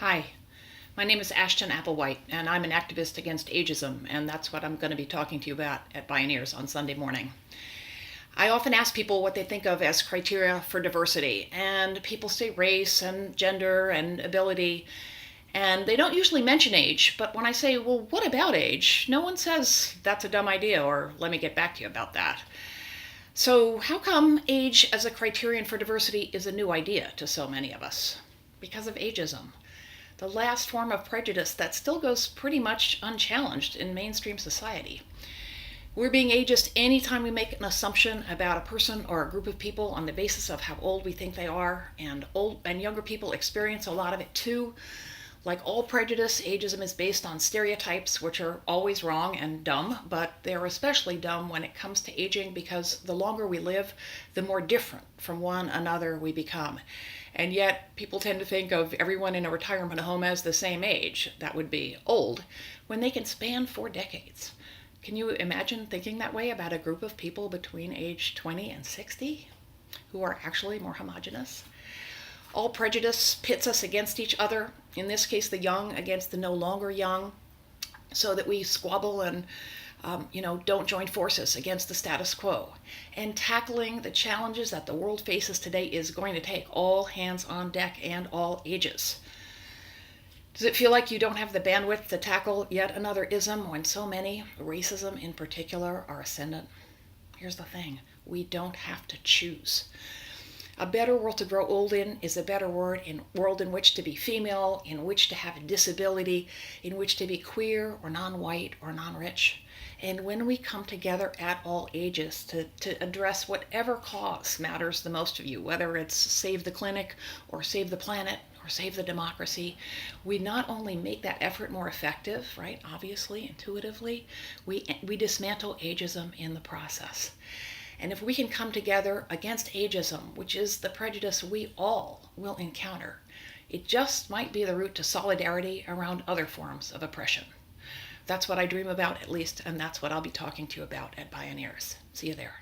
Hi, my name is Ashton Applewhite, and I'm an activist against ageism, and that's what I'm going to be talking to you about at Bioneers on Sunday morning. I often ask people what they think of as criteria for diversity, and people say race and gender and ability, and they don't usually mention age, but when I say, well, what about age? No one says that's a dumb idea, or let me get back to you about that. So how come age as a criterion for diversity is a new idea to so many of us? Because of ageism, the last form of prejudice that still goes pretty much unchallenged in mainstream society. We're being ageist anytime we make an assumption about a person or a group of people on the basis of how old we think they are, and younger people experience a lot of it too. Like all prejudice, ageism is based on stereotypes, which are always wrong and dumb, but they're especially dumb when it comes to aging because the longer we live, the more different from one another we become. And yet, people tend to think of everyone in a retirement home as the same age, that would be old, when they can span 4 decades. Can you imagine thinking that way about a group of people between age 20 and 60 who are actually more homogenous? All prejudice pits us against each other, in this case the young against the no longer young, so that we squabble and don't join forces against the status quo. And tackling the challenges that the world faces today is going to take all hands on deck and all ages. Does it feel like you don't have the bandwidth to tackle yet another ism when so many, racism in particular, are ascendant? Here's the thing, we don't have to choose. A better world to grow old in is a better world in which to be female, in which to have a disability, in which to be queer or non-white or non-rich. And when we come together at all ages to address whatever cause matters the most to you, whether it's save the clinic or save the planet or save the democracy, we not only make that effort more effective, right, obviously, intuitively, we dismantle ageism in the process. And if we can come together against ageism, which is the prejudice we all will encounter, it just might be the route to solidarity around other forms of oppression. That's what I dream about, at least, and that's what I'll be talking to you about at Bioneers. See you there.